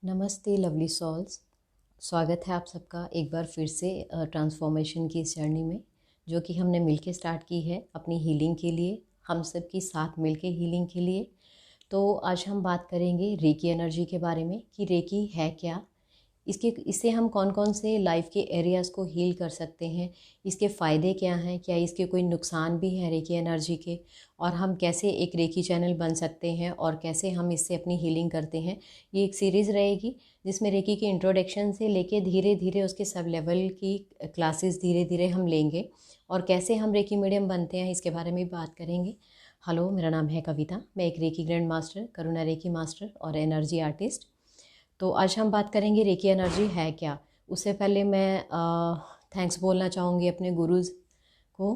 नमस्ते lovely souls. स्वागत है आप सबका एक बार फिर से ट्रांसफॉर्मेशन की इस जर्नी में, जो कि हमने मिलके स्टार्ट की है अपनी हीलिंग के लिए, हम सब की साथ मिलके हीलिंग के लिए। तो आज हम बात करेंगे रेकी एनर्जी के बारे में कि रेकी है क्या, इससे हम कौन कौन से लाइफ के एरियाज़ को हील कर सकते हैं, इसके फ़ायदे क्या हैं, क्या इसके कोई नुकसान भी हैं रेकी एनर्जी के, और हम कैसे एक रेकी चैनल बन सकते हैं और कैसे हम इससे अपनी हीलिंग करते हैं। ये एक सीरीज़ रहेगी जिसमें रेकी के इंट्रोडक्शन से लेके धीरे धीरे उसके सब लेवल की क्लासेस धीरे धीरे हम लेंगे और कैसे हम रेकी मीडियम बनते हैं इसके बारे में बात करेंगे। हेलो, मेरा नाम है कविता, मैं एक रेकी ग्रैंड मास्टर, करुणा रेकी मास्टर और एनर्जी आर्टिस्ट। तो आज हम बात करेंगे रेकी एनर्जी है क्या। उससे पहले मैं थैंक्स बोलना चाहूँगी अपने गुरुज़ को,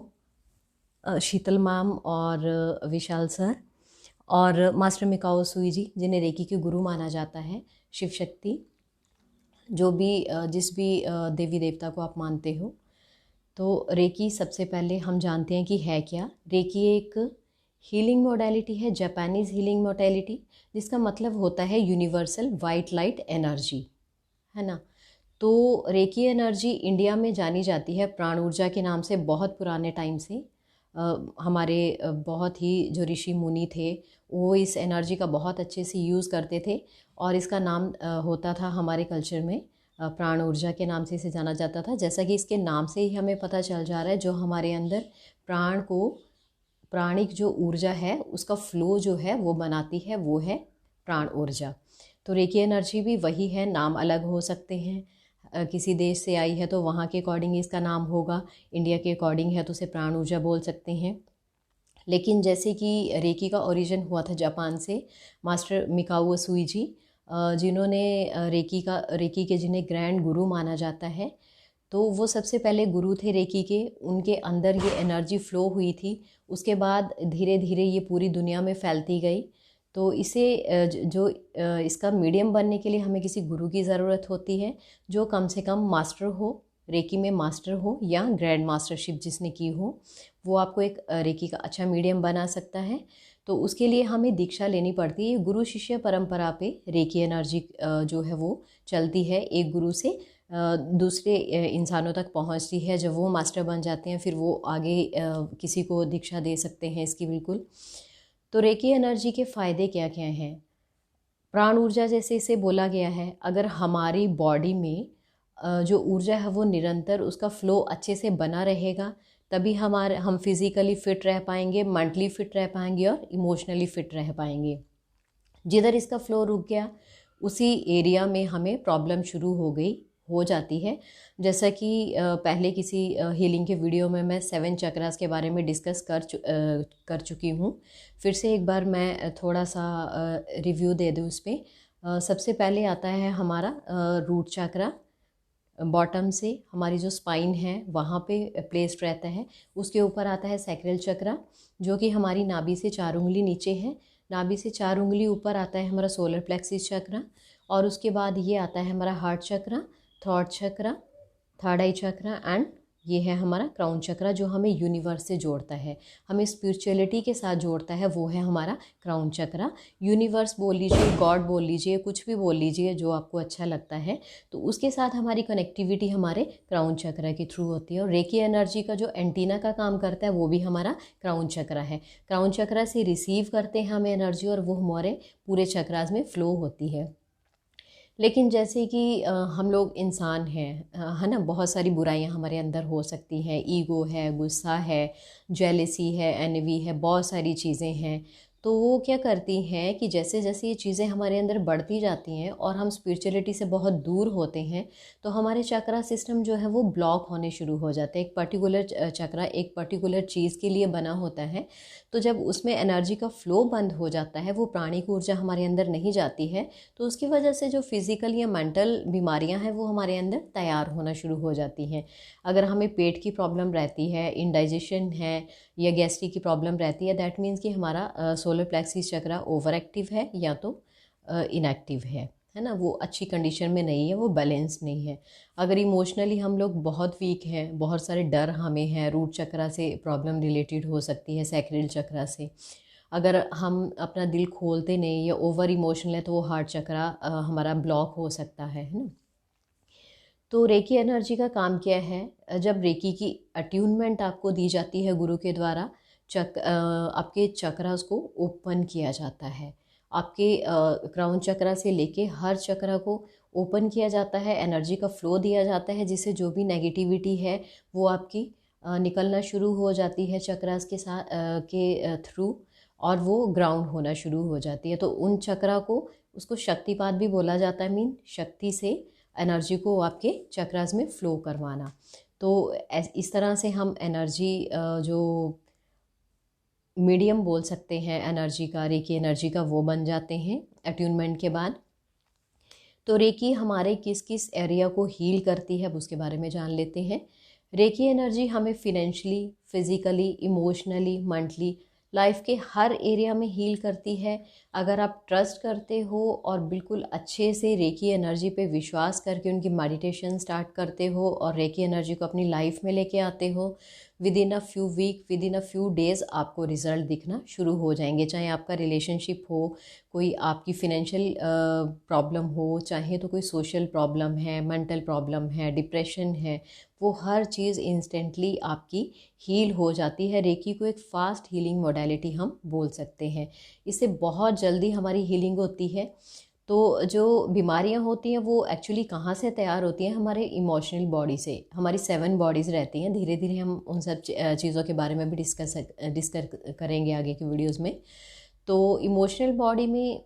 शीतल मैम और विशाल सर और मास्टर मिकाओ सुई जी, जिन्हें रेकी के गुरु माना जाता है। शिव शक्ति, जो भी जिस भी देवी देवता को आप मानते हो। तो रेकी सबसे पहले हम जानते हैं कि है क्या। रेकी एक हीलिंग मोडेलिटी है, जापानीज़ हीलिंग मोडेलिटी, जिसका मतलब होता है यूनिवर्सल वाइट लाइट एनर्जी, है ना। तो रेकी एनर्जी इंडिया में जानी जाती है प्राण ऊर्जा के नाम से बहुत पुराने टाइम से। हमारे बहुत ही जो ऋषि मुनि थे वो इस एनर्जी का बहुत अच्छे से यूज़ करते थे और इसका नाम होता था हमारे कल्चर में प्राण ऊर्जा के नाम से इसे जाना जाता था। जैसा कि इसके नाम से ही हमें पता चल जा रहा है, जो हमारे अंदर प्राण को, प्राणिक जो ऊर्जा है उसका फ्लो जो है वो बनाती है, वो है प्राण ऊर्जा। तो रेकी एनर्जी भी वही है, नाम अलग हो सकते हैं। किसी देश से आई है तो वहाँ के अकॉर्डिंग इसका नाम होगा, इंडिया के अकॉर्डिंग है तो उसे प्राण ऊर्जा बोल सकते हैं। लेकिन जैसे कि रेकी का ओरिजिन हुआ था जापान से, मास्टर मिकाओ सुई जी, जिन्होंने रेकी के जिन्हें ग्रैंड गुरु माना जाता है, तो वो सबसे पहले गुरु थे रेकी के। उनके अंदर ये एनर्जी फ़्लो हुई थी, उसके बाद धीरे धीरे ये पूरी दुनिया में फैलती गई। तो इसे इसका मीडियम बनने के लिए हमें किसी गुरु की ज़रूरत होती है, जो कम से कम मास्टर हो, रेकी में मास्टर हो या ग्रैंड मास्टरशिप जिसने की हो, वो आपको एक रेकी का अच्छा मीडियम बना सकता है। तो उसके लिए हमें दीक्षा लेनी पड़ती है। गुरु शिष्य परंपरा पे रेकी एनर्जी जो है वो चलती है, एक गुरु से दूसरे इंसानों तक पहुंचती है। जब वो मास्टर बन जाते हैं फिर वो आगे किसी को दीक्षा दे सकते हैं इसकी, बिल्कुल। तो रेकी एनर्जी के फ़ायदे क्या क्या हैं। प्राण ऊर्जा जैसे इसे बोला गया है, अगर हमारी बॉडी में जो ऊर्जा है वो निरंतर उसका फ्लो अच्छे से बना रहेगा, तभी हम फिज़िकली फ़िट रह पाएंगे, मेंटली फ़िट रह पाएंगे और इमोशनली फ़िट रह पाएंगे। जिधर इसका फ्लो रुक गया उसी एरिया में हमें प्रॉब्लम शुरू हो जाती है। जैसा कि पहले किसी हीलिंग के वीडियो में मैं 7 चक्रास के बारे में डिस्कस कर चुकी हूँ। फिर से एक बार मैं थोड़ा सा रिव्यू दे दूँ उस पर। सबसे पहले आता है हमारा रूट चक्रा, बॉटम से हमारी जो स्पाइन है वहाँ पे प्लेस्ड रहता है। उसके ऊपर आता है सैक्रल चक्रा, जो कि हमारी नाभि से 4 उंगली नीचे है। नाभि से 4 उंगली ऊपर आता है हमारा सोलर प्लेक्सिस चक्रा, और उसके बाद ये आता है हमारा heart chakra, thought chakra, third I chakra, and ये है हमारा क्राउन चक्रा, जो हमें यूनिवर्स से जोड़ता है, हमें स्पिरिचुअलिटी के साथ जोड़ता है, वो है हमारा क्राउन चक्रा। यूनिवर्स बोल लीजिए, गॉड बोल लीजिए, कुछ भी बोल लीजिए जो आपको अच्छा लगता है। तो उसके साथ हमारी कनेक्टिविटी हमारे क्राउन चक्रा के थ्रू होती है। और रेकी एनर्जी का जो एंटीना का काम करता है वो भी हमारा क्राउन चक्रा है। क्राउन चक्रा से रिसीव करते हैं हम एनर्जी और वो हमारे पूरे चक्रास में फ्लो होती है। लेकिन जैसे कि हम लोग इंसान हैं, है ना, बहुत सारी बुराइयां हमारे अंदर हो सकती हैं। ईगो है, गुस्सा है, जेलेसी है, एनवी है, बहुत सारी चीज़ें हैं। तो वो क्या करती हैं कि जैसे जैसे ये चीज़ें हमारे अंदर बढ़ती जाती हैं और हम स्पिरिचुअलिटी से बहुत दूर होते हैं, तो हमारे चक्रा सिस्टम जो है वो ब्लॉक होने शुरू हो जाते हैं। एक पर्टिकुलर चक्रा एक पर्टिकुलर चीज़ के लिए बना होता है, तो जब उसमें एनर्जी का फ्लो बंद हो जाता है, वो प्राणिक ऊर्जा हमारे अंदर नहीं जाती है, तो उसकी वजह से जो फिज़िकल या मेंटल बीमारियां हैं वो हमारे अंदर तैयार होना शुरू हो जाती हैं। अगर हमें पेट की प्रॉब्लम रहती है, इंडाइजेशन है या गैस्ट्रिक की प्रॉब्लम रहती है, दैट मीन्स कि हमारा सोलर प्लेक्सिस चक्रा ओवर एक्टिव है या तो इनएक्टिव है ना, वो अच्छी कंडीशन में नहीं है, वो बैलेंस नहीं है। अगर इमोशनली हम लोग बहुत वीक हैं, बहुत सारे डर हमें हैं, रूट चक्रा से प्रॉब्लम रिलेटेड हो सकती है, सैक्रल चक्रा से। अगर हम अपना दिल खोलते नहीं या ओवर इमोशनल है तो वो हार्ट चक्रा हमारा ब्लॉक हो सकता है ना। तो रेकी एनर्जी का काम क्या है, जब रेकी की अट्यूनमेंट आपको दी जाती है गुरु के द्वारा, आपके चक्रास को ओपन किया जाता है। आपके क्राउन चक्रा से लेके हर चक्रा को ओपन किया जाता है, एनर्जी का फ्लो दिया जाता है, जिससे जो भी नेगेटिविटी है वो आपकी निकलना शुरू हो जाती है चक्रास के साथ के थ्रू, और वो ग्राउंड होना शुरू हो जाती है। तो उन चक्रा को, उसको शक्तिपात भी बोला जाता है, मीन शक्ति से एनर्जी को आपके चक्रास में फ़्लो करवाना। तो इस तरह से हम एनर्जी जो मीडियम बोल सकते हैं एनर्जी का, रेकी एनर्जी का, वो बन जाते हैं अट्यूनमेंट के बाद। तो रेकी हमारे किस किस एरिया को हील करती है अब उसके बारे में जान लेते हैं। रेकी एनर्जी हमें financially, physically, emotionally, mentally, life के हर एरिया में हील करती है। अगर आप ट्रस्ट करते हो और बिल्कुल अच्छे से रेकी एनर्जी पे विश्वास करके उनकी मेडिटेशन स्टार्ट करते हो और रेकी एनर्जी को अपनी लाइफ में लेके आते हो, within a few week, within a few days आपको रिज़ल्ट दिखना शुरू हो जाएंगे। चाहे आपका रिलेशनशिप हो, कोई आपकी फिनेंशियल प्रॉब्लम हो, चाहे तो कोई सोशल प्रॉब्लम है, मेंटल प्रॉब्लम है, डिप्रेशन है, वो हर चीज़ इंस्टेंटली आपकी हील हो जाती है। रेकी को एक फ़ास्ट हीलिंग मोडेलिटी हम बोल सकते हैं। इससे बहुत जल्दी हमारी हीलिंग होती है। तो जो बीमारियां होती हैं वो एक्चुअली कहाँ से तैयार होती हैं, हमारे इमोशनल बॉडी से। हमारी 7 बॉडीज़ रहती हैं। धीरे धीरे हम उन सब चीज़ों के बारे में भी डिस्कस करेंगे आगे की वीडियोस में। तो इमोशनल बॉडी में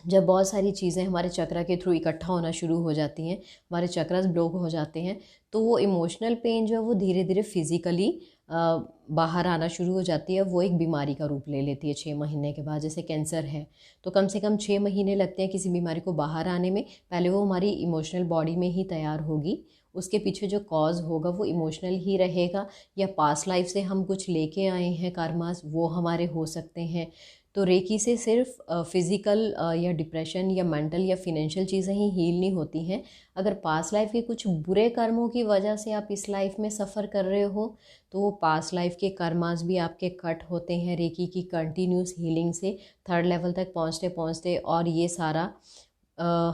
जब बहुत सारी चीज़ें हमारे चक्रा के थ्रू इकट्ठा होना शुरू हो जाती हैं, हमारे चक्रास ब्लॉक हो जाते हैं, तो वो इमोशनल पेन जो है वो धीरे धीरे फिज़िकली बाहर आना शुरू हो जाती है। वो एक बीमारी का रूप ले लेती है 6 महीने के बाद। जैसे कैंसर है तो कम से कम 6 महीने लगते हैं किसी बीमारी को बाहर आने में। पहले वो हमारी इमोशनल बॉडी में ही तैयार होगी, उसके पीछे जो कॉज होगा वो इमोशनल ही रहेगा, या पास्ट लाइफ से हम कुछ लेके आए हैं कर्मास, वो हमारे हो सकते हैं। तो रेकी से सिर्फ फिज़िकल या डिप्रेशन या मेंटल या फिनेंशियल चीज़ें ही हील नहीं होती हैं। अगर पास्ट लाइफ के कुछ बुरे कर्मों की वजह से आप इस लाइफ में सफ़र कर रहे हो तो वो पास्ट लाइफ के कर्मास भी आपके कट होते हैं रेकी की कंटिन्यूस हीलिंग से, 3rd लेवल तक पहुँचते पहुँचते। और ये सारा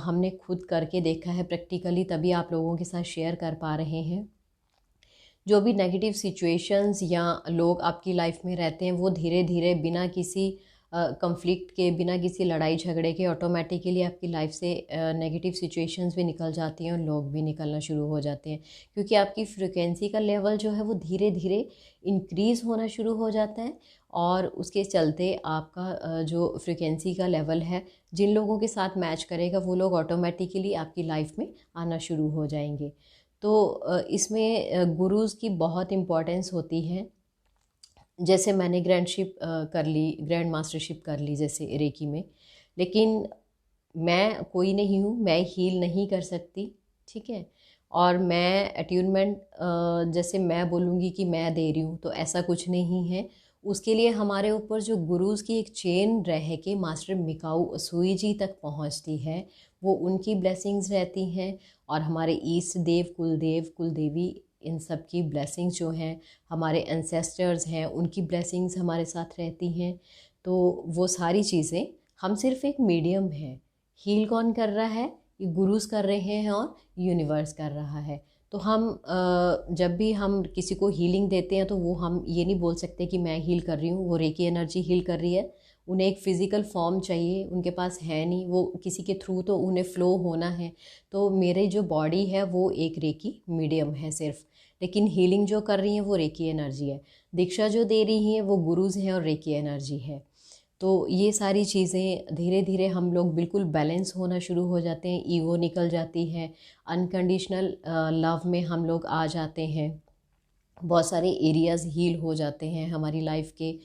हमने खुद करके देखा है प्रैक्टिकली, तभी आप लोगों के साथ शेयर कर पा रहे हैं। जो भी नेगेटिव सिचुएशंस या लोग आपकी लाइफ में रहते हैं वो धीरे धीरे बिना किसी कंफ्लिक्ट के, बिना किसी लड़ाई झगड़े के ऑटोमेटिकली आपकी लाइफ से नेगेटिव सिचुएशंस भी निकल जाती हैं और लोग भी निकलना शुरू हो जाते हैं, क्योंकि आपकी फ्रिक्वेंसी का लेवल जो है वो धीरे धीरे इंक्रीज़ होना शुरू हो जाता है। और उसके चलते आपका जो फ्रिक्वेंसी का लेवल है, जिन लोगों के साथ मैच करेगा वो लोग ऑटोमेटिकली आपकी लाइफ में आना शुरू हो जाएंगे। तो इसमें गुरुज़ की बहुत इम्पोर्टेंस होती है। जैसे मैंने ग्रैंडशिप कर ली, ग्रैंड मास्टरशिप कर ली जैसे रेकी में, लेकिन मैं कोई नहीं हूँ, मैं हील नहीं कर सकती, ठीक है। और मैं अट्यूनमेंट जैसे मैं बोलूँगी कि मैं दे रही हूँ तो ऐसा कुछ नहीं है। उसके लिए हमारे ऊपर जो गुरुज़ की एक चेन रह के मास्टर मिकाऊ असूई जी तक पहुँचती है, वो उनकी ब्लेसिंग्स रहती हैं। और हमारे ईष्ट देव, कुलदेव, कुलदेवी, इन सब की ब्लेसिंग्स जो हैं, हमारे एंसेस्टर्स हैं उनकी ब्लेसिंग्स हमारे साथ रहती हैं। तो वो सारी चीज़ें, हम सिर्फ एक मीडियम हैं। हील कौन कर रहा है? ये गुरुज़ कर रहे हैं और यूनिवर्स कर रहा है। तो हम जब भी हम किसी को हीलिंग देते हैं तो वो हम ये नहीं बोल सकते कि मैं हील कर रही हूँ, वो रेकी एनर्जी हील कर रही है। उन्हें एक फ़िज़िकल फॉर्म चाहिए, उनके पास है नहीं, वो किसी के थ्रू तो उन्हें फ़्लो होना है। तो मेरे जो बॉडी है वो एक रेकी मीडियम है सिर्फ, लेकिन हीलिंग जो कर रही हैं वो रेकी एनर्जी है। दीक्षा जो दे रही हैं वो गुरुज़ हैं और रेकी एनर्जी है। तो ये सारी चीज़ें धीरे धीरे हम लोग बिल्कुल बैलेंस होना शुरू हो जाते हैं, ईगो निकल जाती है, अनकंडीशनल लव में हम लोग आ जाते हैं, बहुत सारे एरियाज़ हील हो जाते हैं हमारी लाइफ के।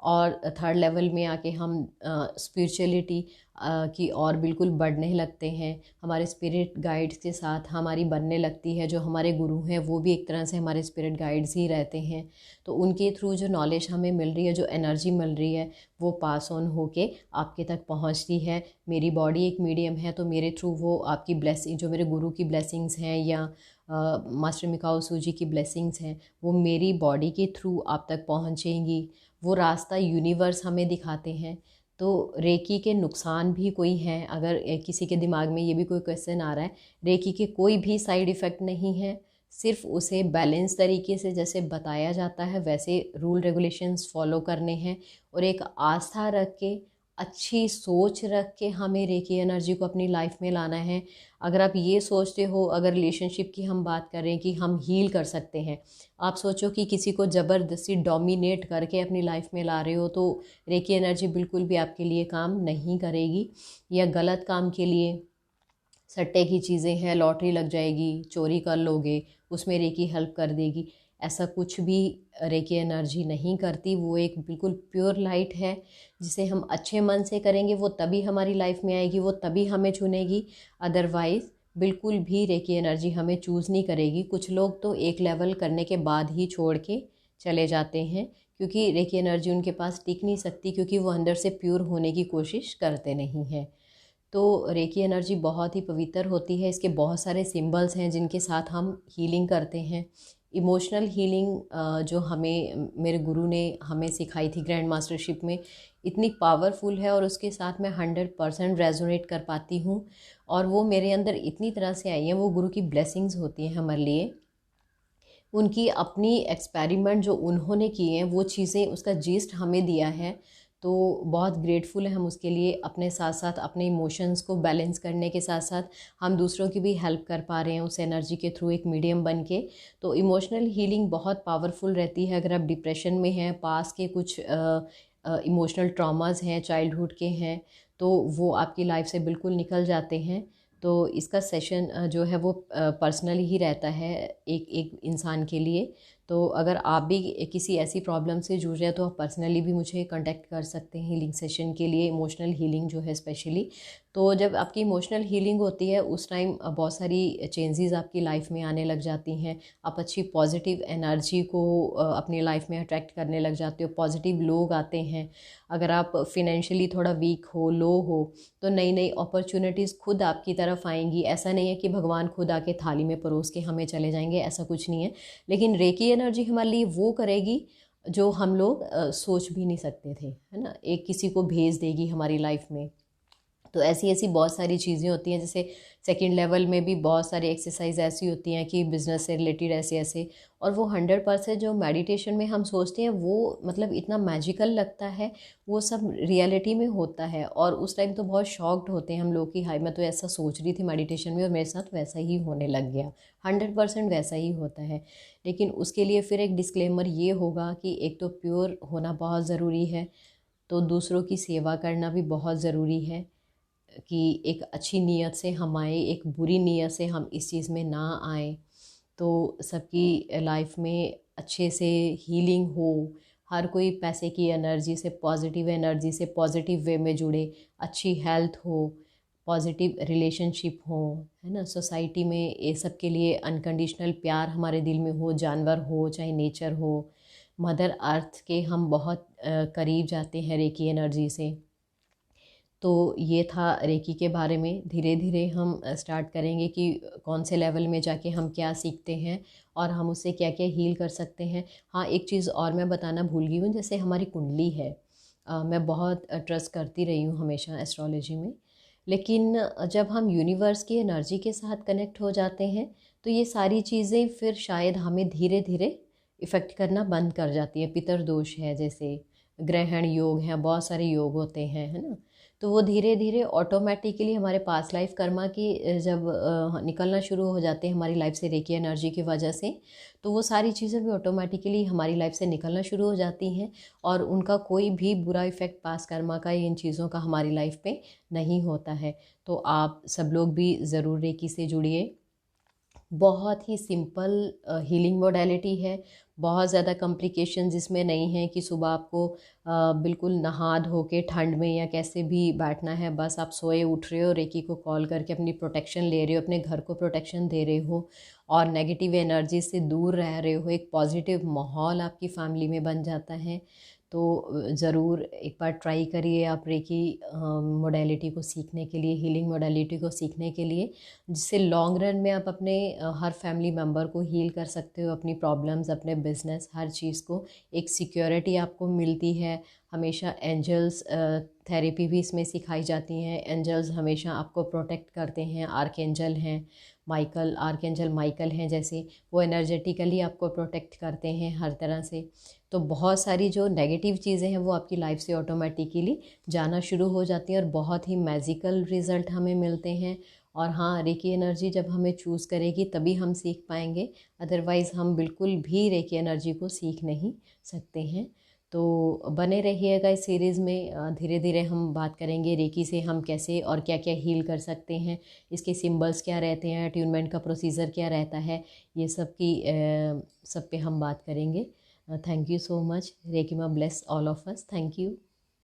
और 3rd लेवल में आके हम स्पिरिचुअलिटी की और बिल्कुल बढ़ने लगते हैं। हमारे स्पिरिट गाइड्स के साथ हमारी बनने लगती है। जो हमारे गुरु हैं वो भी एक तरह से हमारे स्पिरिट गाइड्स ही रहते हैं। तो उनके थ्रू जो नॉलेज हमें मिल रही है, जो एनर्जी मिल रही है, वो पास ऑन होके आपके तक पहुंचती है। मेरी बॉडी एक मीडियम है तो मेरे थ्रू वो आपकी ब्लेसिंग, जो मेरे गुरु की ब्लेसिंग्स हैं या मास्टर मिकाओ सूजी की ब्लेसिंग्स हैं, वो मेरी बॉडी के थ्रू आप तक पहुँचेंगी। वो रास्ता यूनिवर्स हमें दिखाते हैं। तो रेकी के नुकसान भी कोई हैं, अगर किसी के दिमाग में ये भी कोई क्वेश्चन आ रहा है, रेकी के कोई भी साइड इफ़ेक्ट नहीं है। सिर्फ उसे बैलेंस तरीके से जैसे बताया जाता है वैसे रूल रेगुलेशंस फॉलो करने हैं, और एक आस्था रख के, अच्छी सोच रख के हमें रेकी एनर्जी को अपनी लाइफ में लाना है। अगर आप ये सोचते हो, अगर रिलेशनशिप की हम बात करें कि हम हील कर सकते हैं, आप सोचो कि किसी को ज़बरदस्ती डोमिनेट करके अपनी लाइफ में ला रहे हो, तो रेकी एनर्जी बिल्कुल भी आपके लिए काम नहीं करेगी। या गलत काम के लिए सट्टे की चीज़ें हैं, लॉटरी लग जाएगी, चोरी कर लोगे, उसमें रेकी हेल्प कर देगी, ऐसा कुछ भी रेकी एनर्जी नहीं करती। वो एक बिल्कुल प्योर लाइट है, जिसे हम अच्छे मन से करेंगे वो तभी हमारी लाइफ में आएगी, वो तभी हमें चुनेगी। अदरवाइज़ बिल्कुल भी रेकी एनर्जी हमें चूज़ नहीं करेगी। कुछ लोग तो एक लेवल करने के बाद ही छोड़ के चले जाते हैं, क्योंकि रेकी एनर्जी उनके पास टिक नहीं सकती, क्योंकि वो अंदर से प्योर होने की कोशिश करते नहीं हैं। तो रेकी एनर्जी बहुत ही पवित्र होती है। इसके बहुत सारे सिंबल्स हैं जिनके साथ हम हीलिंग करते हैं। इमोशनल हीलिंग जो हमें मेरे गुरु ने हमें सिखाई थी ग्रैंड मास्टरशिप में, इतनी पावरफुल है, और उसके साथ मैं 100% रेजोनेट कर पाती हूँ। और वो मेरे अंदर इतनी तरह से आई हैं, वो गुरु की ब्लेसिंग्स होती हैं हमारे लिए। उनकी अपनी एक्सपेरिमेंट जो उन्होंने किए हैं, वो चीज़ें, उसका जीस्ट हमें दिया है। तो बहुत ग्रेटफुल है हम उसके लिए। अपने साथ साथ अपने इमोशंस को बैलेंस करने के साथ साथ हम दूसरों की भी हेल्प कर पा रहे हैं उस एनर्जी के थ्रू, एक मीडियम बन के। तो इमोशनल हीलिंग बहुत पावरफुल रहती है। अगर आप डिप्रेशन में हैं, पास के कुछ इमोशनल ट्रॉमास हैं, चाइल्डहुड के हैं, तो वो आपकी लाइफ से बिल्कुल निकल जाते हैं। तो इसका सेशन जो है वो पर्सनली ही रहता है एक एक इंसान के लिए। तो अगर आप भी किसी ऐसी प्रॉब्लम से जूझ रहे हैं तो आप पर्सनली भी मुझे कांटेक्ट कर सकते हैं हीलिंग सेशन के लिए, इमोशनल हीलिंग जो है स्पेशली। तो जब आपकी इमोशनल हीलिंग होती है उस टाइम बहुत सारी चेंजेस आपकी लाइफ में आने लग जाती हैं। आप अच्छी पॉजिटिव एनर्जी को अपनी लाइफ में अट्रैक्ट करने लग जाते हो, पॉजिटिव लोग आते हैं। अगर आप फिनेंशियली थोड़ा वीक हो, लो हो, तो नई नई अपॉर्चुनिटीज़ खुद आपकी तरफ आएंगी। ऐसा नहीं है कि भगवान खुद आके थाली में परोस के हमें चले जाएंगे, ऐसा कुछ नहीं है। लेकिन रेकी एनर्जी हमारे लिए वो करेगी जो हम लोग सोच भी नहीं सकते थे, है ना। एक किसी को भेज देगी हमारी लाइफ में। तो ऐसी ऐसी बहुत सारी चीज़ें होती हैं। जैसे सेकंड लेवल में भी बहुत सारी एक्सरसाइज ऐसी होती हैं कि बिज़नेस से रिलेटेड ऐसे ऐसे, और वो 100% जो मेडिटेशन में हम सोचते हैं वो मतलब इतना मैजिकल लगता है, वो सब रियलिटी में होता है। और उस टाइम तो बहुत शॉक्ड होते हैं हम लोग कि हाय, मैं तो ऐसा सोच रही थी मेडिटेशन में और मेरे साथ वैसा ही होने लग गया। 100% वैसा ही होता है। लेकिन उसके लिए फिर एक डिस्क्लेमर ये होगा कि एक तो प्योर होना बहुत ज़रूरी है, तो दूसरों की सेवा करना भी बहुत ज़रूरी है, कि एक अच्छी नीयत से हम आए, एक बुरी नीयत से हम इस चीज़ में ना आए। तो सबकी लाइफ में अच्छे से हीलिंग हो, हर कोई पैसे की एनर्जी से, पॉजिटिव एनर्जी से पॉजिटिव वे में जुड़े, अच्छी हेल्थ हो, पॉजिटिव रिलेशनशिप हो, है ना। सोसाइटी में ये सब के लिए अनकंडीशनल प्यार हमारे दिल में हो, जानवर हो चाहे नेचर हो। मदर अर्थ के हम बहुत करीब जाते हैं रेकी एनर्जी से। तो ये था रेकी के बारे में। धीरे धीरे हम स्टार्ट करेंगे कि कौन से लेवल में जाके हम क्या सीखते हैं और हम उससे क्या क्या हील कर सकते हैं। हाँ, एक चीज़ और मैं बताना भूल गई हूँ, जैसे हमारी कुंडली है, मैं बहुत ट्रस्ट करती रही हूँ हमेशा एस्ट्रोलॉजी में। लेकिन जब हम यूनिवर्स की एनर्जी के साथ कनेक्ट हो जाते हैं तो ये सारी चीज़ें फिर शायद हमें धीरे धीरे इफ़ेक्ट करना बंद कर जाती है। पितृदोष है, जैसे ग्रहण योग हैं, बहुत सारे योग होते हैं, है ना। तो वो धीरे धीरे ऑटोमेटिकली हमारे पास लाइफ कर्मा की जब निकलना शुरू हो जाते हैं हमारी लाइफ से रेकी एनर्जी की वजह से, तो वो सारी चीज़ें भी ऑटोमेटिकली हमारी लाइफ से निकलना शुरू हो जाती हैं, और उनका कोई भी बुरा इफ़ेक्ट पास कर्मा का, इन चीज़ों का हमारी लाइफ पे नहीं होता है। तो आप सब लोग भी ज़रूर रेकी से जुड़िए। बहुत ही सिंपल हीलिंग मोडेलिटी है, बहुत ज़्यादा कॉम्प्लिकेशंस इसमें नहीं है कि सुबह आपको बिल्कुल नहा धो के ठंड में या कैसे भी बैठना है। बस आप सोए उठ रहे हो, रेकी को कॉल करके अपनी प्रोटेक्शन ले रहे हो, अपने घर को प्रोटेक्शन दे रहे हो, और नेगेटिव एनर्जी से दूर रह रहे हो, एक पॉजिटिव माहौल आपकी फैमिली में बन जाता है। तो ज़रूर एक बार ट्राई करिए आप रेकी मोडेलिटी को सीखने के लिए, हीलिंग मोडेलिटी को सीखने के लिए, जिससे लॉन्ग रन में आप अपने हर फैमिली मेम्बर को हील कर सकते हो, अपनी प्रॉब्लम्स, अपने बिजनेस, हर चीज़ को एक सिक्योरिटी आपको मिलती है। हमेशा एंजल्स थेरेपी भी इसमें सिखाई जाती हैं। एंजल्स हमेशा आपको प्रोटेक्ट करते हैं। आर्कएंजल हैं माइकल, आर्कएंजल माइकल हैं जैसे, वो एनर्जेटिकली आपको प्रोटेक्ट करते हैं हर तरह से। तो बहुत सारी जो नेगेटिव चीज़ें हैं वो आपकी लाइफ से ऑटोमेटिकली जाना शुरू हो जाती हैं और बहुत ही मैजिकल रिज़ल्ट हमें मिलते हैं। और हाँ, रेकी एनर्जी जब हमें चूज़ करेगी तभी हम सीख पाएंगे, अदरवाइज़ हम बिल्कुल भी रेकी एनर्जी को सीख नहीं सकते हैं। तो बने रहिएगा इस सीरीज़ में। धीरे धीरे हम बात करेंगे रेकी से हम कैसे और क्या क्या हील कर सकते हैं, इसके सिंबल्स क्या रहते हैं, अट्यूनमेंट का प्रोसीजर क्या रहता है, ये सब पे हम बात करेंगे। Thank you so much. Reiki माँ bless all of us. Thank you.